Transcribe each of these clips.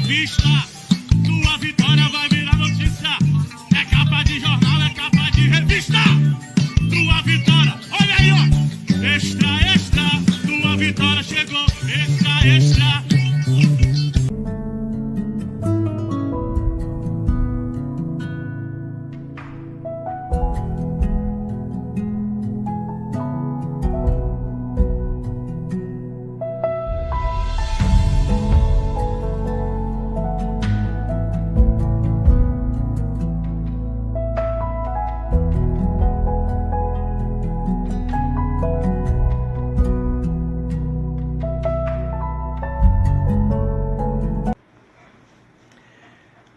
revista. Tua vitória vai virar notícia. É capa de jornal, é capa de revista. Tua vitória, olha aí, ó. Extra, extra. Tua vitória chegou. Extra, extra.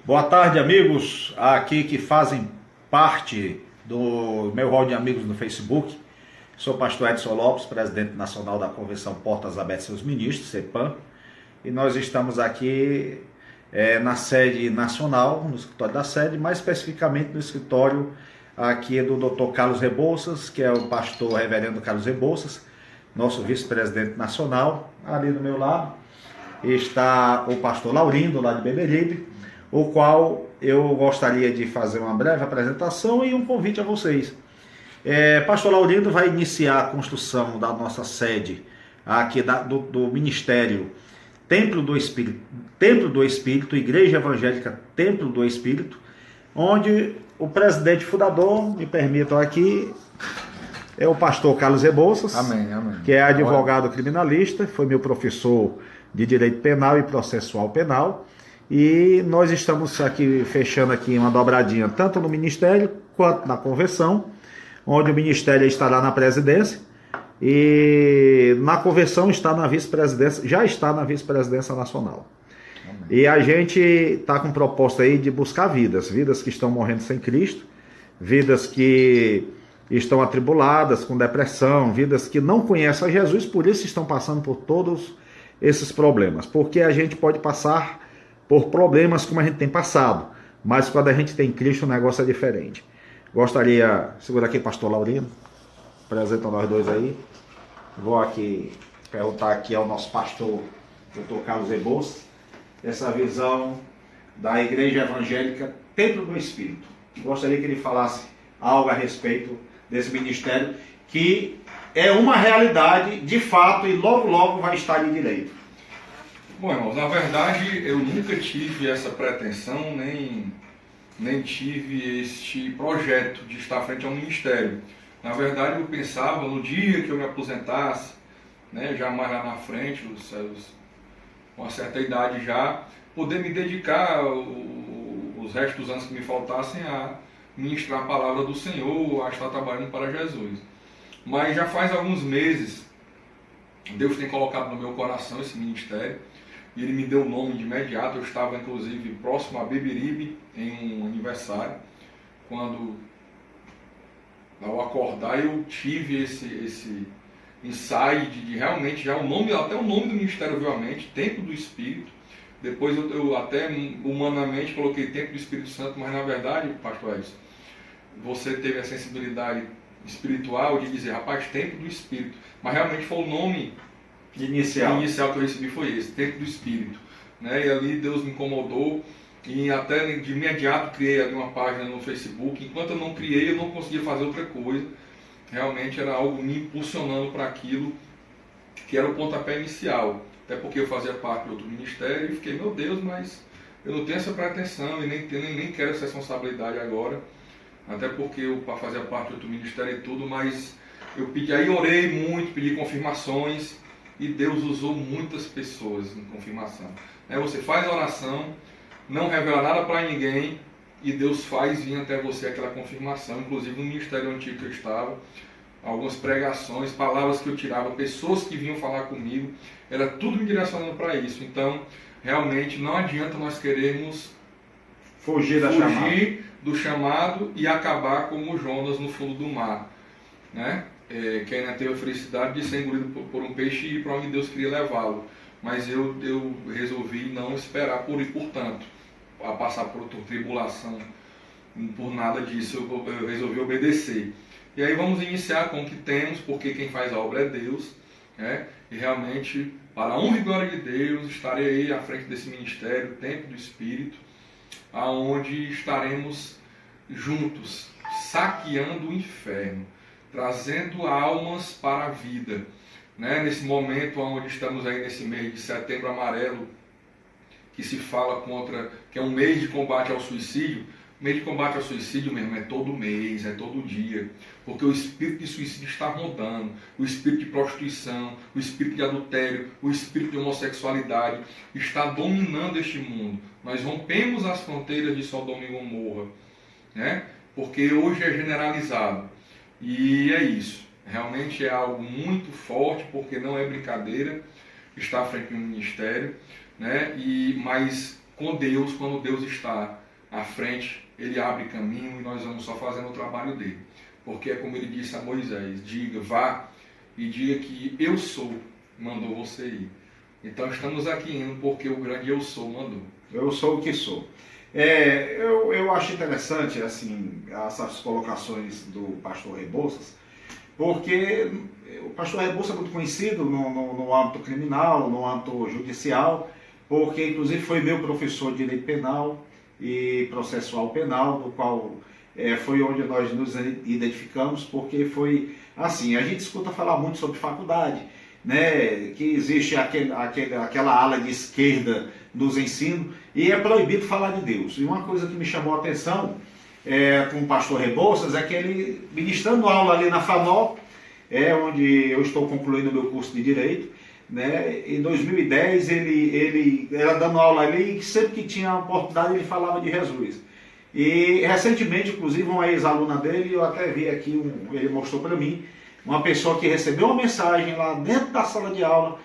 Boa tarde, amigos aqui que fazem parte do meu hall de amigos no Facebook. Sou o pastor Edson Lopes, presidente nacional da Convenção Portas Abertas aos Ministros, CEPAM, e nós estamos aqui na sede nacional, no escritório da sede, mais especificamente no escritório aqui do Dr. Carlos Rebouças, que é o pastor reverendo Carlos Rebouças, nosso vice-presidente nacional. Ali do meu lado está o pastor Laurindo, lá de Beberibe, o qual eu gostaria de fazer uma breve apresentação e um convite a vocês. Pastor Laurindo vai iniciar a construção da nossa sede aqui do Ministério Templo do Espírito, Igreja Evangélica Templo do Espírito, onde o presidente fundador, me permitam aqui, é o pastor Carlos Rebouças, amém. Que é advogado criminalista, foi meu professor de Direito Penal e Processual Penal. E nós estamos aqui fechando aqui uma dobradinha, tanto no Ministério quanto na Convenção, onde o Ministério estará na presidência e na Convenção está na vice-presidência, já está na vice-presidência nacional. Amém. E a gente está com proposta aí de buscar vidas que estão morrendo sem Cristo, vidas que estão atribuladas com depressão, vidas que não conhecem a Jesus, por isso estão passando por todos esses problemas, porque a gente pode passar por problemas como a gente tem passado, mas quando a gente tem Cristo o negócio é diferente. Gostaria, segura aqui pastor Laurindo, apresenta nós dois aí. Vou aqui perguntar aqui ao nosso pastor, Dr. Carlos Rebouças, essa visão da Igreja Evangélica Templo do Espírito. Gostaria que ele falasse algo a respeito desse ministério, que é uma realidade de fato e logo logo vai estar ali direito. Bom, irmãos, na verdade eu nunca tive essa pretensão, nem tive este projeto de estar frente ao ministério. Na verdade eu pensava no dia que eu me aposentasse, né, já mais lá na frente, com uma certa idade já, poder me dedicar os restos dos anos que me faltassem a ministrar a palavra do Senhor, a estar trabalhando para Jesus. Mas já faz alguns meses, Deus tem colocado no meu coração esse ministério, e ele me deu o nome de imediato. Eu estava inclusive próximo a Beberibe em um aniversário, quando ao acordar eu tive esse insight de realmente já até o nome do ministério, obviamente, Templo do Espírito. Depois eu até humanamente coloquei Templo do Espírito Santo, mas na verdade, pastor Edson, você teve a sensibilidade espiritual de dizer, rapaz, Templo do Espírito, mas realmente foi o nome inicial que eu recebi, foi esse, Templo do Espírito, né? E ali Deus me incomodou e até de imediato criei ali uma página no Facebook. Enquanto eu não criei, eu não conseguia fazer outra coisa, realmente era algo me impulsionando para aquilo que era o pontapé inicial, até porque eu fazia parte de outro ministério e fiquei, meu Deus, mas eu não tenho essa pretensão e nem quero essa responsabilidade agora, até porque eu fazia parte de outro ministério e tudo, mas eu orei muito, pedi confirmações. E Deus usou muitas pessoas em confirmação. Você faz a oração, não revela nada para ninguém, e Deus faz vir até você aquela confirmação. Inclusive no ministério antigo que eu estava, algumas pregações, palavras que eu tirava, pessoas que vinham falar comigo, era tudo me direcionando para isso. Então, realmente não adianta nós querermos fugir do chamado e acabar como Jonas no fundo do mar, né? Que ainda teve a felicidade de ser engolido por um peixe e ir para onde Deus queria levá-lo. Mas eu resolvi não esperar portanto, a passar por tribulação, por nada disso, eu resolvi obedecer. E aí vamos iniciar com o que temos, porque quem faz a obra é Deus, né? E realmente Para a honra e glória de Deus, estarei aí à frente desse ministério, Templo do Espírito, aonde estaremos juntos, saqueando o inferno, trazendo almas para a vida. Né? Nesse momento onde estamos aí nesse mês de Setembro Amarelo, que se fala contra, que é um mês de combate ao suicídio. O mês de combate ao suicídio mesmo é todo mês, é todo dia, porque o espírito de suicídio está rondando, o espírito de prostituição, o espírito de adultério, o espírito de homossexualidade está dominando este mundo. Nós rompemos as fronteiras de Sodoma e Gomorra, né? Porque hoje é generalizado, e é isso, realmente é algo muito forte, porque não é brincadeira estar à frente de um ministério, né? Mas com Deus, quando Deus está à frente, Ele abre caminho e nós vamos só fazendo o trabalho dele. Porque é como ele disse a Moisés, diga, vá e diga que eu sou, mandou você ir. Então estamos aqui indo porque o grande eu sou mandou. Eu sou o que sou. Eu acho interessante assim, essas colocações do pastor Rebouças, porque o pastor Rebouças é muito conhecido no âmbito criminal, no âmbito judicial, porque inclusive foi meu professor de direito penal e processual penal, do qual foi onde nós nos identificamos, porque foi assim, a gente escuta falar muito sobre faculdade, né, que existe aquela ala de esquerda dos ensinos, e é proibido falar de Deus. E uma coisa que me chamou a atenção com o pastor Rebouças é que ele, ministrando aula ali na FANOL, onde eu estou concluindo o meu curso de Direito, né? Em 2010 ele era dando aula ali e sempre que tinha oportunidade ele falava de Jesus. E recentemente, inclusive, uma ex-aluna dele, eu até vi aqui, ele mostrou para mim, uma pessoa que recebeu uma mensagem lá dentro da sala de aula,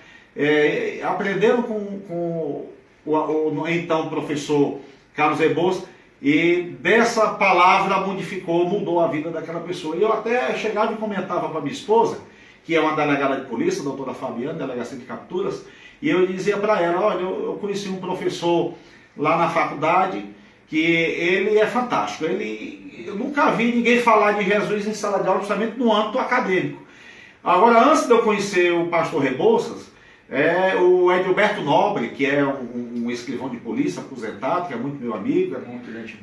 aprendendo com o então professor Carlos Rebouças, e dessa palavra mudou a vida daquela pessoa. E eu até chegava e comentava com a minha esposa, que é uma delegada de polícia, a doutora Fabiana, delegacia de capturas, e eu dizia para ela, olha, eu conheci um professor lá na faculdade, que ele é fantástico, eu nunca vi ninguém falar de Jesus em sala de aula, justamente no âmbito acadêmico. Agora, antes de eu conhecer o pastor Rebouças, o Edilberto Nobre, que é um escrivão de polícia aposentado, que é muito meu amigo,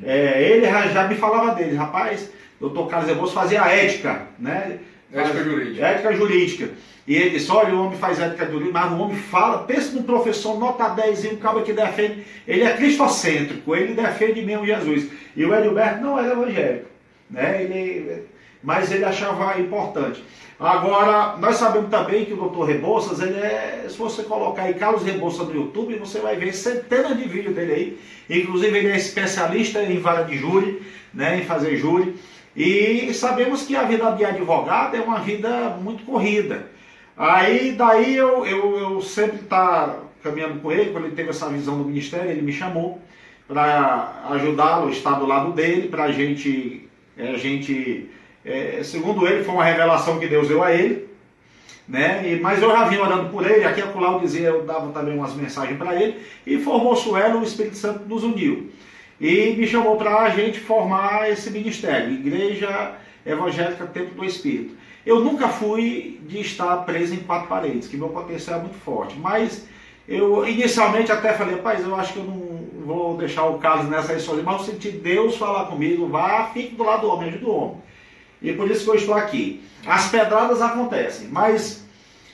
ele já me falava dele, rapaz, doutor Carlos Rebouças fazia a ética, né? Ética jurídica. E ele disse, olha, o homem faz ética jurídica, mas o homem fala, pensa num professor nota 10 e um cara que defende, ele é cristocêntrico, ele defende mesmo Jesus. E o Edilberto não era evangélico, né? Mas ele achava importante. Agora, nós sabemos também que o doutor Rebouças, se você colocar aí Carlos Rebouças no YouTube, você vai ver centenas de vídeos dele aí. Inclusive ele é especialista em vara de júri, né, em fazer júri. E sabemos que a vida de advogado é uma vida muito corrida. Daí eu sempre estou caminhando com ele, quando ele teve essa visão do ministério, ele me chamou para ajudá-lo, estar do lado dele, para a gente, segundo ele, foi uma revelação que Deus deu a ele, né? Mas eu já vinha orando por ele, aqui e acolá eu dava também umas mensagens para ele, e formou-se ela, o Espírito Santo nos uniu. E me chamou para a gente formar esse ministério, Igreja Evangélica Templo do Espírito. Eu nunca fui de estar preso em quatro paredes, que meu potencial é muito forte, mas eu inicialmente até falei, rapaz, eu acho que eu não vou deixar o Carlos nessa aí sozinho, mas eu senti Deus falar comigo, vá, fique do lado do homem, ajude o homem. E por isso que eu estou aqui. As pedradas acontecem, mas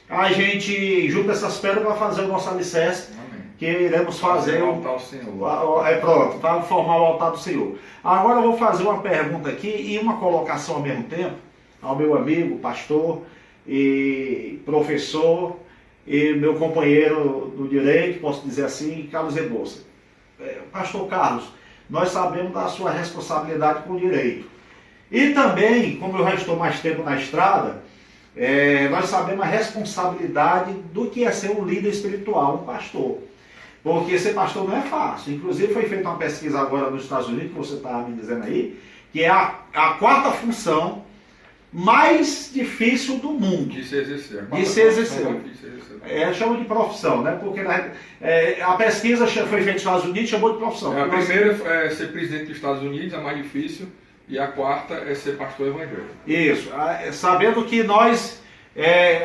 a gente junta essas pedras para fazer o nosso alicerce, que iremos fazer o altar do Senhor. Pronto, para formar o altar do Senhor. Agora eu vou fazer uma pergunta aqui e uma colocação ao mesmo tempo, ao meu amigo, pastor e professor e meu companheiro do direito, posso dizer assim, Carlos Rebouças. Pastor Carlos, nós sabemos da sua responsabilidade com o direito. E também, como eu já estou mais tempo na estrada, nós sabemos a responsabilidade do que é ser um líder espiritual, um pastor. Porque ser pastor não é fácil. Inclusive foi feita uma pesquisa agora nos Estados Unidos, que você estava me dizendo aí, que é a quarta função mais difícil do mundo. De se exercer. Chama de profissão, né? Porque a pesquisa foi feita nos Estados Unidos, chamou de profissão. A primeira é ser presidente dos Estados Unidos, a mais difícil, e a quarta é ser pastor evangélico. Isso. Sabendo que nós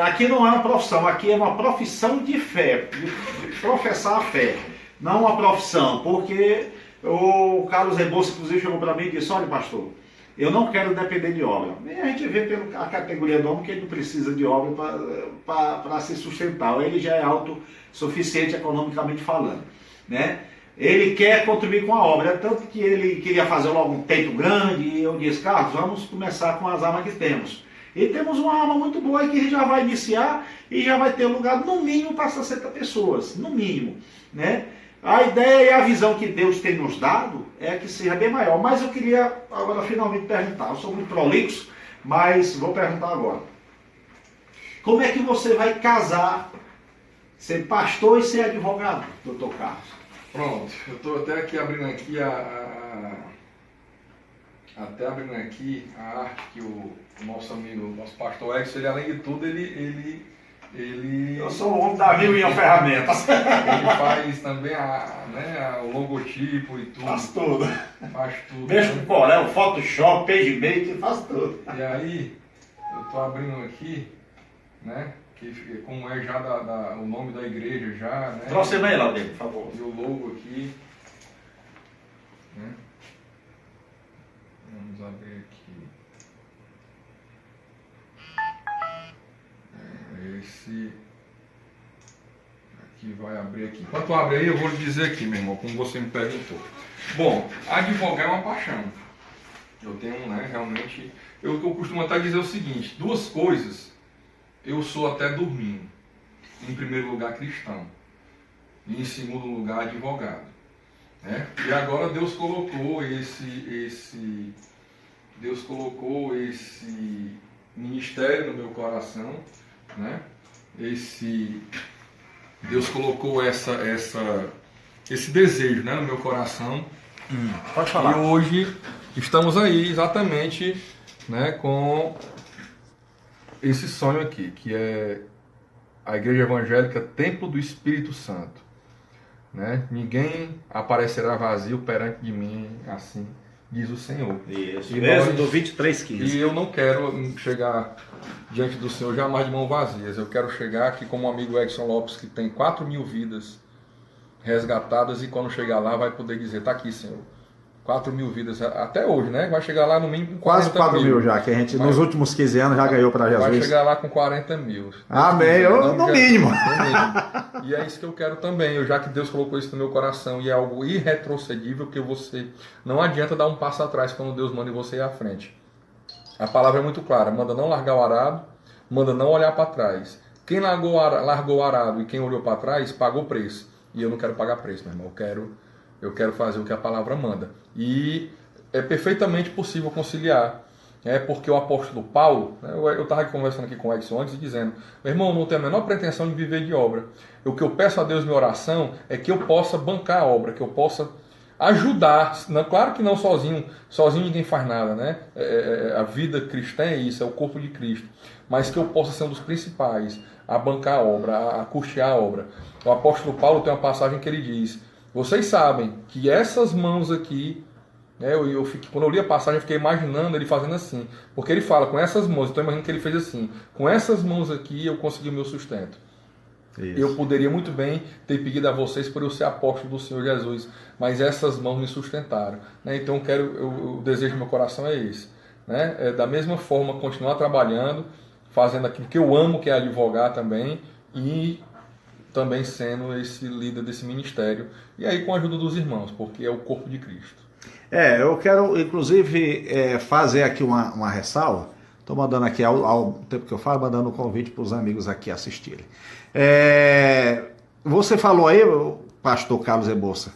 Aqui não é uma profissão, aqui é uma profissão de fé, de professar a fé, não uma profissão, porque o Carlos Rebouça, inclusive, chegou para mim e disse: olha, pastor, eu não quero depender de obra. E a gente vê pela categoria do homem que ele não precisa de obra para se sustentar, ele já é autossuficiente economicamente falando, né? Ele quer contribuir com a obra, tanto que ele queria fazer logo um peito grande, e eu disse: Carlos, vamos começar com as armas que temos. E temos uma arma muito boa aí que a gente já vai iniciar e já vai ter lugar no mínimo para 60 pessoas, no mínimo, né? A ideia e a visão que Deus tem nos dado é que seja bem maior. Mas eu queria agora finalmente perguntar, eu sou muito prolixo, mas vou perguntar agora. Como é que você vai casar, ser pastor e ser advogado, doutor Carlos? Pronto, eu estou até aqui abrindo aqui a arte que o nosso amigo, o nosso pastor Edson, ele além de tudo, ele Eu sou o homem da mil e uma ferramentas. Ele faz também o logotipo e tudo. Faz tudo. Faz tudo. Mexe com Corel, Photoshop, PageMaker, faz tudo. E aí, eu estou abrindo aqui, né? Que como é já o nome da igreja já, né? Trouxe aí, Laudemir, por favor. E o logo aqui, né? Vamos abrir aqui. Esse aqui vai abrir aqui. Enquanto abre aí, eu vou lhe dizer aqui, meu irmão, como você me perguntou. Bom, advogar é uma paixão. Eu tenho, né, realmente... Eu costumo até dizer o seguinte: duas coisas eu sou até dormindo. Em primeiro lugar, cristão. E em segundo lugar, advogado. Né? E agora Deus colocou Deus colocou esse ministério no meu coração, né? Deus colocou esse desejo, né, no meu coração. Pode falar. E hoje estamos aí exatamente, né, com esse sonho aqui, que é a Igreja Evangélica Templo do Espírito Santo, né? Ninguém aparecerá vazio perante de mim, assim diz o Senhor. Isso, e Êxodo 23:15. E eu não quero chegar diante do Senhor jamais de mãos vazias. Eu quero chegar aqui como o amigo Edson Lopes, que tem 4.000 vidas resgatadas, e quando chegar lá vai poder dizer: tá aqui, Senhor, 4.000 vidas, até hoje, né? Vai chegar lá no mínimo com 40 quase 4 mil já, que a gente nos últimos 15 anos já ganhou para Jesus. Vai chegar lá com 40 mil. Amém, no mínimo. E é isso que eu quero também, já que Deus colocou isso no meu coração, e é algo irretrocedível, que você não adianta dar um passo atrás quando Deus manda você ir à frente. A palavra é muito clara: manda não largar o arado, manda não olhar para trás. Quem largou o arado e quem olhou para trás pagou preço. E eu não quero pagar preço, meu irmão. Eu quero fazer o que a palavra manda. E é perfeitamente possível conciliar. Porque o apóstolo Paulo, né, eu estava conversando aqui com o Edson antes e dizendo: meu irmão, eu não tenho a menor pretensão de viver de obra. O que eu peço a Deus em minha oração é que eu possa bancar a obra, que eu possa ajudar. Claro que não sozinho ninguém faz nada, né? A vida cristã é isso, é o corpo de Cristo. Mas que eu possa ser um dos principais a bancar a obra, a custear a obra. O apóstolo Paulo tem uma passagem que ele diz: vocês sabem que essas mãos aqui, né, quando eu li a passagem eu fiquei imaginando ele fazendo assim, porque ele fala com essas mãos, então eu imagino que ele fez assim: com essas mãos aqui eu consegui o meu sustento. Isso. Eu poderia muito bem ter pedido a vocês por eu ser apóstolo do Senhor Jesus, mas essas mãos me sustentaram, né? Então o desejo do meu coração é esse, né? Da mesma forma, continuar trabalhando, fazendo aquilo que eu amo, que é advogar também, e também sendo esse líder desse ministério, e aí com a ajuda dos irmãos, porque é o corpo de Cristo. Eu quero inclusive fazer aqui uma ressalva. Estou mandando aqui, ao tempo que eu falo, mandando um convite para os amigos aqui assistirem. Você falou aí, pastor Carlos Rebouça,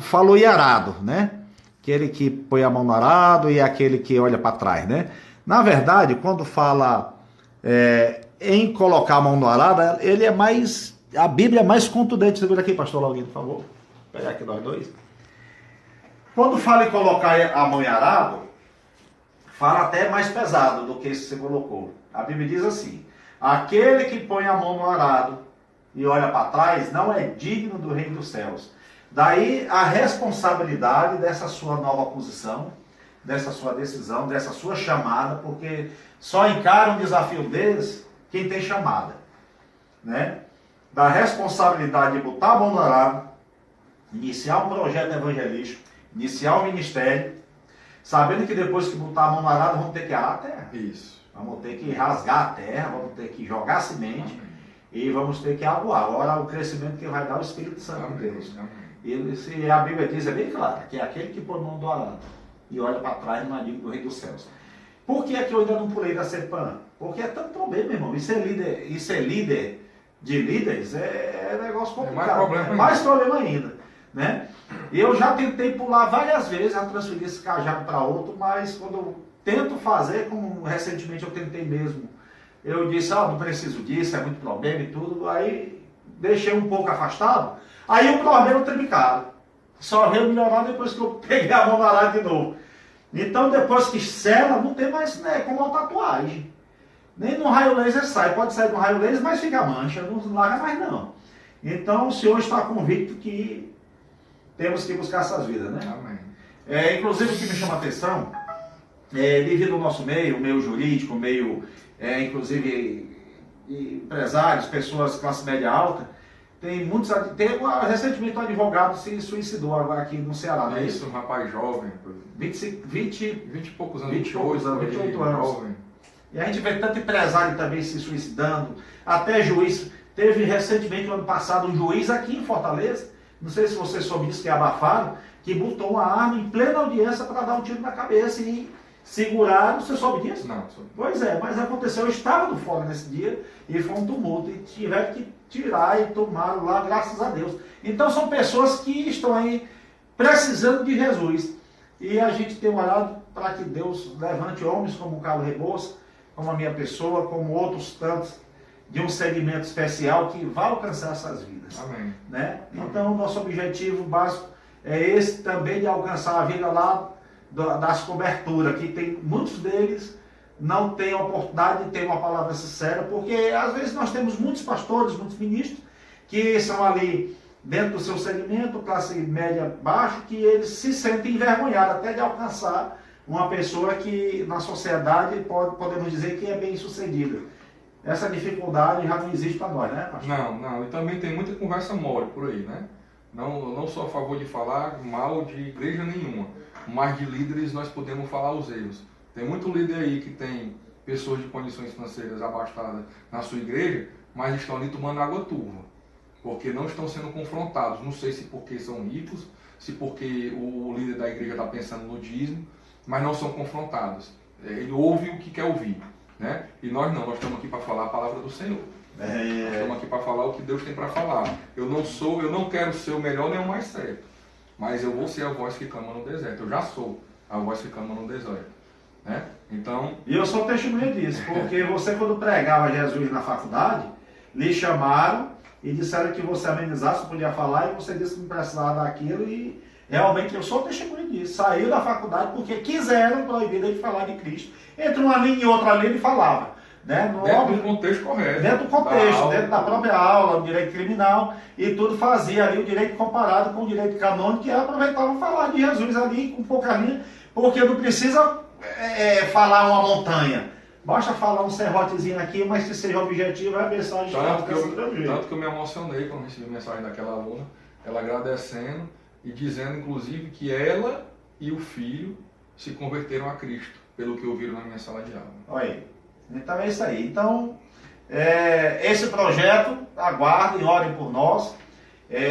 falou em arado, né? Aquele que põe a mão no arado e aquele que olha para trás, né? Na verdade, quando fala em colocar a mão no arado, a Bíblia é mais contundente. Segura aqui, pastor Laurino, por favor. Vou pegar aqui nós dois. Quando fala em colocar a mão em arado, fala até mais pesado do que isso que você colocou. A Bíblia diz assim: aquele que põe a mão no arado e olha para trás não é digno do reino dos céus. Daí a responsabilidade dessa sua nova posição, dessa sua decisão, dessa sua chamada, porque só encara um desafio deles quem tem chamada, né? Da responsabilidade de botar a mão no arado, iniciar um projeto evangelístico, iniciar um ministério, sabendo que depois que botar a mão no arado, vamos ter que arar a terra. Isso. Vamos ter que rasgar a terra, vamos ter que jogar semente e vamos ter que aguar. Agora o crescimento que vai dar o Espírito Santo de Deus. E a Bíblia diz, é bem clara, que é aquele que põe a mão do arado e olha para trás não é digno do Rei dos Céus. Por que é que eu ainda não pulei da CEPAM? Porque é tanto problema, meu irmão. E ser líder de líderes é negócio complicado. É mais problema ainda. Né? Eu já tentei pular várias vezes, já transferi esse cajado para outro, mas quando eu tento fazer, como recentemente eu tentei mesmo, eu disse, não preciso disso, é muito problema e tudo, aí deixei um pouco afastado, aí o problema triplicado. Só veio melhorar depois que eu peguei a mão na área de novo. Então depois que sela, não tem mais, né, como uma tatuagem. Nem no raio laser sai, pode sair no raio laser, mas fica mancha, não larga mais não. Então o senhor está convicto que temos que buscar essas vidas, né? Amém. Inclusive o que me chama a atenção, devido ao nosso meio jurídico, inclusive empresários, pessoas classe média alta, recentemente um advogado se suicidou agora aqui no Ceará, né? Isso, um rapaz jovem. 20 e poucos anos, 28 anos. Jovem. E a gente vê tanto empresário também se suicidando, até juiz. Teve recentemente, no ano passado, um juiz aqui em Fortaleza, não sei se você soube disso, que é abafado, que botou uma arma em plena audiência para dar um tiro na cabeça e seguraram. Você soube disso? Não, soube. Pois é, mas aconteceu, eu estava no fórum nesse dia e foi um tumulto e tiveram que tirar e tomaram lá, graças a Deus. Então são pessoas que estão aí precisando de Jesus. E a gente tem orado para que Deus levante homens como o Carlos Rebouça, como a minha pessoa, como outros tantos, de um segmento especial que vai alcançar essas vidas. Amém. Né? Então, nosso objetivo básico é esse também, de alcançar a vida lá das coberturas, que tem muitos deles não têm a oportunidade de ter uma palavra sincera, porque às vezes nós temos muitos pastores, muitos ministros, que são ali dentro do seu segmento, classe média baixa, que eles se sentem envergonhados até de alcançar uma pessoa que na sociedade podemos dizer que é bem sucedida. Essa dificuldade já não existe para nós, né, pastor? Não, e também tem muita conversa mole por aí, né? Não sou a favor de falar mal de igreja nenhuma, mas de líderes nós podemos falar os erros. Tem muito líder aí que tem pessoas de condições financeiras abastadas na sua igreja, mas estão ali tomando água turva, porque não estão sendo confrontados. Não sei se porque são ricos, se porque o líder da igreja está pensando no dízimo, mas não são confrontados. Ele ouve o que quer ouvir. Né? E nós estamos aqui para falar a palavra do Senhor. Nós estamos aqui para falar o que Deus tem para falar. Eu não quero ser o melhor nem o mais certo, mas eu vou ser a voz que clama no deserto. Eu já sou a voz que clama no deserto. Né? Então... E eu sou testemunha disso, porque você, quando pregava Jesus na faculdade, lhe chamaram e disseram que você amenizasse, podia falar, e você disse que não precisava daquilo, e realmente eu sou testemunha disso. Saiu da faculdade porque quiseram proibir ele de falar de Cristo. Entre uma linha e outra linha ele falava. Né? Dentro do contexto correto. Dentro do contexto, dentro da própria aula, o direito criminal, e tudo fazia ali o direito comparado com o direito canônico, que aproveitavam falar de Jesus ali com pouca linha, porque não precisa falar uma montanha. Basta falar um serrotezinho aqui, mas que seja objetivo, é a mensagem. Tanto que eu me emocionei quando recebi a mensagem daquela aluna, ela agradecendo e dizendo, inclusive, que ela e o filho se converteram a Cristo, pelo que ouviram na minha sala de aula. Olha aí. Então é isso aí. Então, esse projeto, aguardem, orem por nós.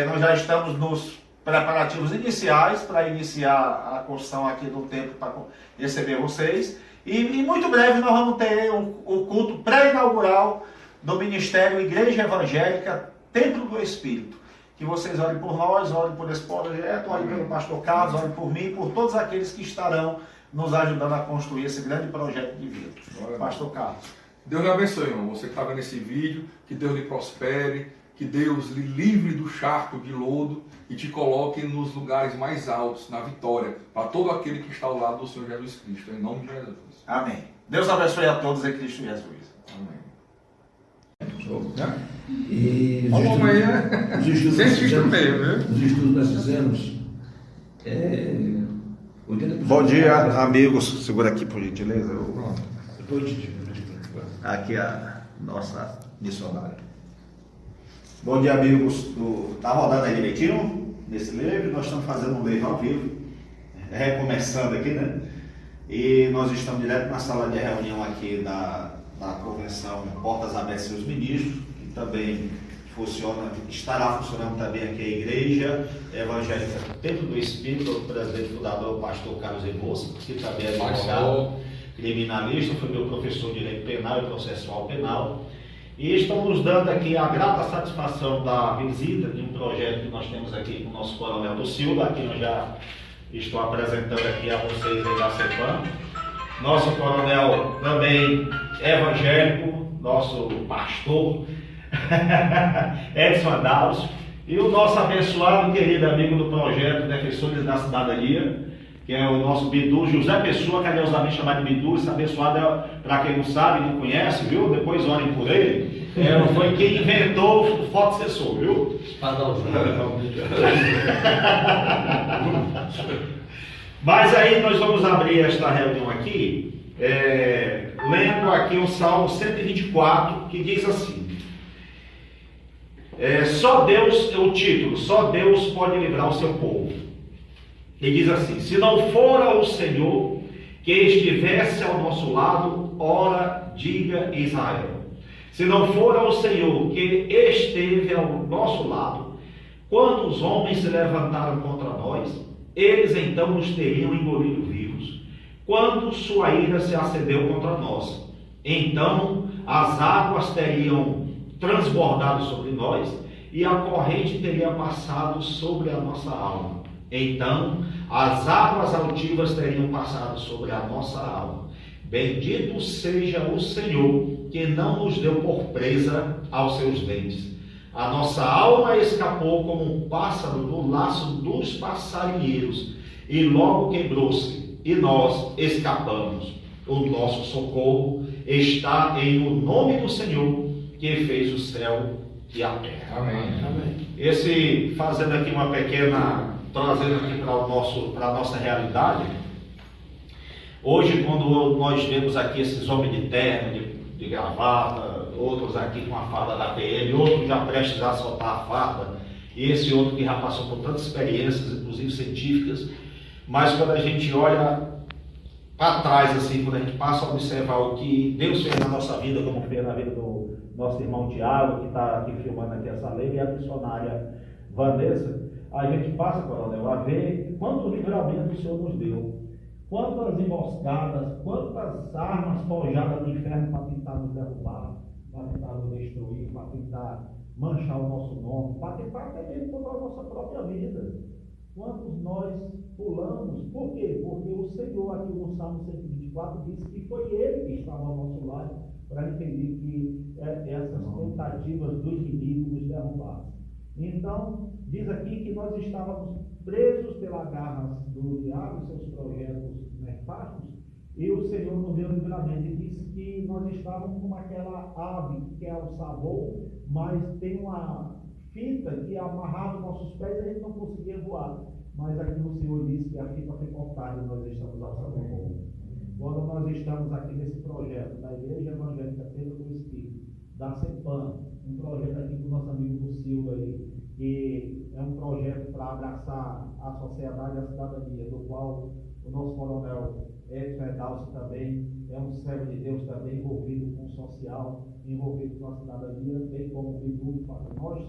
Nós já estamos nos preparativos iniciais para iniciar a construção aqui do templo para receber vocês. E muito breve nós vamos ter o culto pré-inaugural do Ministério Igreja Evangélica Templo do Espírito. Que vocês orem por nós, orem por esse projeto, orem pelo pastor Carlos, orem por mim e por todos aqueles que estarão nos ajudando a construir esse grande projeto de vida. Pastor Carlos. Deus lhe abençoe, irmão. Você que está vendo esse vídeo, que Deus lhe prospere, que Deus lhe livre do charco de lodo e te coloque nos lugares mais altos, na vitória, para todo aquele que está ao lado do Senhor Jesus Cristo. Em nome de Jesus. Amém. Deus abençoe a todos em Cristo Jesus. Amém. E os estudos que nós fizemos, os estudos que nós fizemos Bom dia, amigos. Segura aqui, por gentileza. Aqui a nossa missionária. Bom dia, amigos. Tá rodando aí direitinho nesse live? Nós estamos fazendo um live ao vivo, recomeçando aqui, né? E nós estamos direto na sala de reunião aqui da convenção Portas Abertas e os Ministros, que também estará funcionando também aqui a Igreja Evangélica Templo do Espírito, o presidente fundador, o pastor Carlos Rebouça, que também é advogado criminalista, foi meu professor de Direito Penal e Processual Penal. E estamos dando aqui a grata satisfação da visita de um projeto que nós temos aqui com o nosso Coronel do Silva, aqui eu já estou apresentando aqui a vocês da CEPAM. Nosso coronel também evangélico, nosso pastor, Edson Andalos, e o nosso abençoado e querido amigo do projeto Defensores da Cidadania, que é o nosso Bidu, José Pessoa, carinhosamente chamado de Bidu. Esse abençoado, para quem não sabe, não conhece, viu? Depois orem por ele. Foi quem inventou o fotossensor, viu? Mas aí nós vamos abrir esta reunião aqui, lendo aqui o Salmo 124, que diz assim: só Deus, é o título, só Deus pode livrar o seu povo. E diz assim: se não fora o Senhor que estivesse ao nosso lado, ora diga Israel. Se não fora o Senhor que esteve ao nosso lado, quando os homens se levantaram contra nós, eles então nos teriam engolido vivos. Quando sua ira se acendeu contra nós, então as águas teriam transbordado sobre nós e a corrente teria passado sobre a nossa alma. Então as águas altivas teriam passado sobre a nossa alma. Bendito seja o Senhor, que não nos deu por presa aos seus dentes. A nossa alma escapou como um pássaro do laço dos passarinheiros, e logo quebrou-se, e nós escapamos. O nosso socorro está em o nome do Senhor, que fez o céu e a terra. Amém. Fazendo aqui uma pequena, trazendo aqui para a nossa realidade. Hoje, quando nós vemos aqui esses homens de terno, de gravata, outros aqui com a farda da PM, outros já prestes a soltar a farda, e esse outro que já passou por tantas experiências, inclusive científicas, mas quando a gente olha para trás, assim, quando a gente passa a observar o que Deus fez na nossa vida, como fez na vida do nosso irmão Tiago, que está aqui filmando aqui essa lei, e a missionária Vanessa, a gente passa, coronel, a ver quanto livramento o Senhor nos deu. Quantas emboscadas, quantas armas forjadas no inferno para tentar nos derrubar, para tentar nos destruir, para tentar manchar o nosso nome, para tentar até mesmo contra a nossa própria vida. Quantos nós pulamos? Por quê? Porque o Senhor, aqui no Salmo 124, disse que foi Ele que estava ao nosso lado para impedir que essas tentativas do inimigo nos derrubassem. Então, diz aqui que nós estávamos presos pela garra do diabo e seus projetos nefastos, e o Senhor nos deu livramento. Ele disse que nós estávamos como aquela ave que é o sabor, mas tem uma fita que amarrava os nossos pés e a gente não conseguia voar. Mas aqui o Senhor disse que a fita foi cortada e nós estamos ao sabor. Quando nós estamos aqui nesse projeto da Igreja Evangélica Templo do Espírito, da CEPAM, um projeto aqui do nosso amigo do Silva aí, que é um projeto para abraçar a sociedade e a cidadania, do qual o nosso coronel Edson Edalcio também é um servo de Deus, também envolvido com o social, envolvido com a cidadania, bem como o Bidu. Nós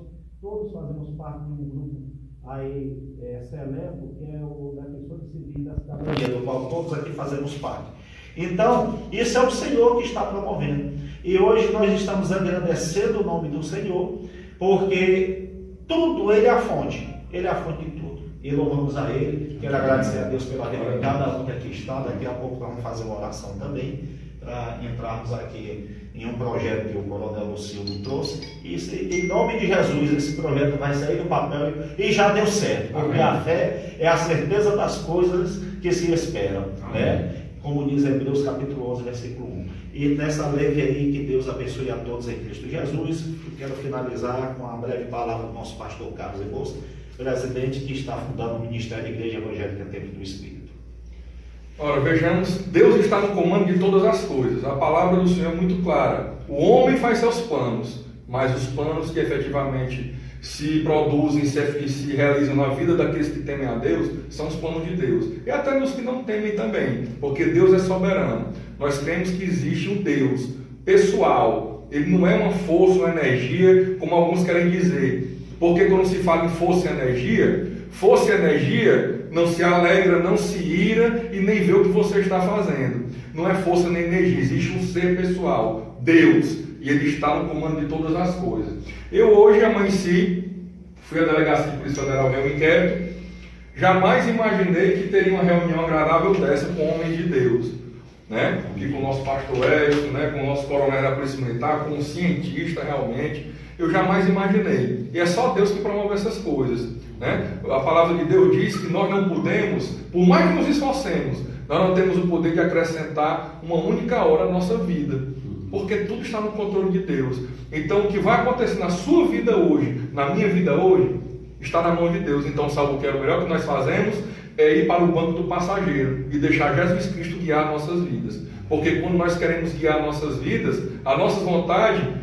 todos fazemos parte de um grupo aí seleto, que é o Defensores Civis da Cidadania, do qual todos aqui fazemos parte. Então, isso é o Senhor que está promovendo. E hoje nós estamos agradecendo o nome do Senhor, porque tudo Ele é a fonte de tudo. E louvamos a Ele. Quero agradecer a Deus pela vida de cada um que aqui está. Daqui a pouco vamos fazer uma oração também, para entrarmos aqui em um projeto que o coronel Lucildo trouxe. E em nome de Jesus, esse projeto vai sair do papel e já deu certo. Porque a fé é a certeza das coisas que se esperam, né? Como diz Hebreus capítulo 11, versículo 1. E nessa leve aí, que Deus abençoe a todos em Cristo Jesus. Eu quero finalizar com a breve palavra do nosso pastor Carlos Rebouça, presidente que está fundando o Ministério da Igreja Evangélica Templo do Espírito. Ora, vejamos, Deus está no comando de todas as coisas. A palavra do Senhor é muito clara. O homem faz seus planos, mas os planos que efetivamente se produzem, se realizam na vida daqueles que temem a Deus, são os planos de Deus. E até nos que não temem também, porque Deus é soberano. Nós cremos que existe um Deus pessoal. Ele não é uma força, uma energia, como alguns querem dizer. Porque quando se fala em força e energia não se alegra, não se ira e nem vê o que você está fazendo. Não é força nem energia, existe um ser pessoal, Deus, e Ele está no comando de todas as coisas. Eu hoje amanheci, fui à Delegacia de Polícia Federal ver um inquérito, jamais imaginei que teria uma reunião agradável dessa com homens de Deus, né? Aqui com o nosso pastor Edson, né? Com o nosso coronel da Polícia Militar, com um cientista realmente, eu jamais imaginei. E é só Deus que promove essas coisas, né? A palavra de Deus diz que nós não podemos, por mais que nos esforcemos, nós não temos o poder de acrescentar uma única hora à nossa vida, porque tudo está no controle de Deus. Então o que vai acontecer na sua vida hoje, na minha vida hoje, está na mão de Deus. Então sabe o que é o melhor que nós fazemos? É ir para o banco do passageiro e deixar Jesus Cristo guiar nossas vidas. Porque quando nós queremos guiar nossas vidas, a nossa vontade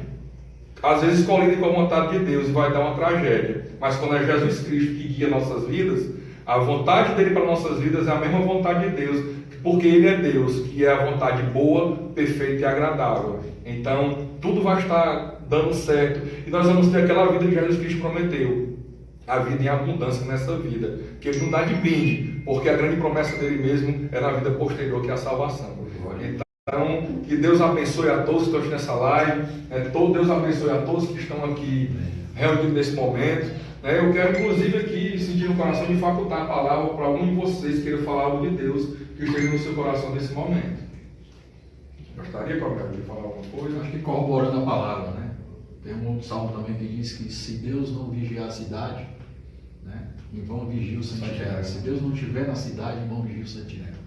às vezes colide com a vontade de Deus e vai dar uma tragédia. Mas quando é Jesus Cristo que guia nossas vidas, a vontade dele para nossas vidas é a mesma vontade de Deus, porque ele é Deus, que é a vontade boa, perfeita e agradável. Então tudo vai estar dando certo e nós vamos ter aquela vida que Jesus Cristo prometeu, a vida em abundância nessa vida, que ele não dá de brinde, porque a grande promessa dele mesmo é na vida posterior, que é a salvação. Então, que Deus abençoe a todos que estão nessa live, Deus abençoe a todos que estão aqui reunidos nesse momento. Eu quero, inclusive, aqui sentir no coração de facultar a palavra para algum de vocês que queira falar algo de Deus que esteja no seu coração nesse momento. Gostaria, Cláudio, de falar alguma coisa? Acho que corroborando a palavra, né? Tem um outro salmo também que diz que se Deus não vigiar a cidade, né, em vão vigia o sentinela. Se Deus não estiver na cidade, em vão vigia o sentinela.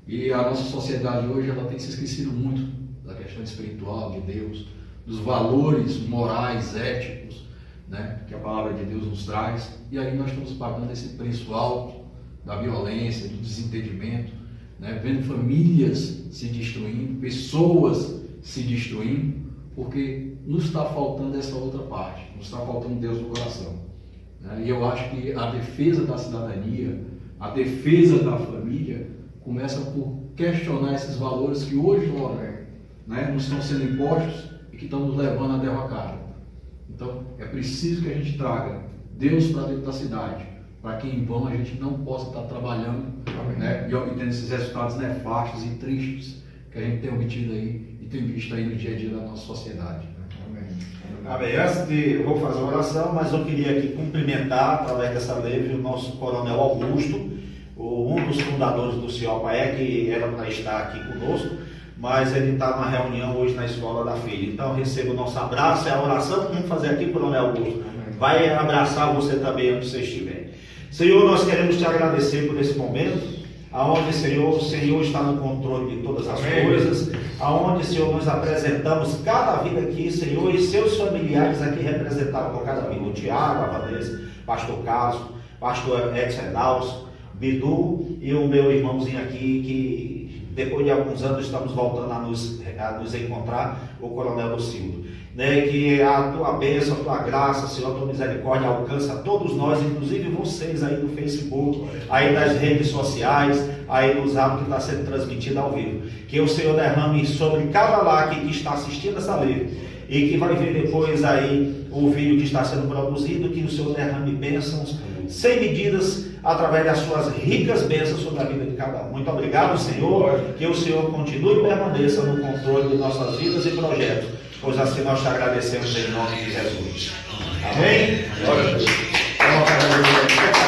E a nossa sociedade hoje ela tem se esquecido muito da questão espiritual de Deus, dos valores morais, éticos, né, que a palavra de Deus nos traz. E aí nós estamos pagando esse preço alto da violência, do desentendimento, né, vendo famílias se destruindo, pessoas se destruindo, porque nos está faltando essa outra parte, nos está faltando Deus no coração. E eu acho que a defesa da cidadania, a defesa da família, começa por questionar esses valores que hoje nos estão sendo impostos e que estão nos levando à derrocada. Então é preciso que a gente traga Deus para dentro da cidade, para que em vão a gente não possa estar trabalhando, né, e obtendo esses resultados nefastos e tristes que a gente tem obtido aí e tem visto aí no dia a dia da nossa sociedade. Amém. Antes eu vou fazer uma oração, mas eu queria aqui cumprimentar, através dessa live, o nosso coronel Augusto, um dos fundadores do CIOPAE, que era para estar aqui conosco, mas ele está na reunião hoje na Escola da Filha. Então receba o nosso abraço e a oração que vamos fazer aqui, coronel Augusto. Vai abraçar você também onde você estiver. Senhor, nós queremos te agradecer por esse momento, aonde, Senhor, o Senhor está no controle de todas as coisas, aonde, Senhor, nós apresentamos cada vida aqui, Senhor, e seus familiares aqui representados por cada vida. O Tiago, a Vanessa, Pastor Carlos, Pastor Edson Edalson, Bidu e o meu irmãozinho aqui, que depois de alguns anos estamos voltando a nos encontrar, o Coronel Lucildo. Que a tua bênção, a tua graça, Senhor, a tua misericórdia alcança a todos nós, inclusive vocês aí no Facebook, aí nas redes sociais, aí nos áudios que está sendo transmitido ao vivo. Que o Senhor derrame sobre cada like que está assistindo essa live e que vai ver depois aí o vídeo que está sendo produzido, que o Senhor derrame bênçãos sem medidas, através das suas ricas bênçãos sobre a vida de cada um. Muito obrigado, Senhor, que o Senhor continue e permaneça no controle de nossas vidas e projetos, pois assim nós te agradecemos em nome de Jesus. Amém? Glória a Deus.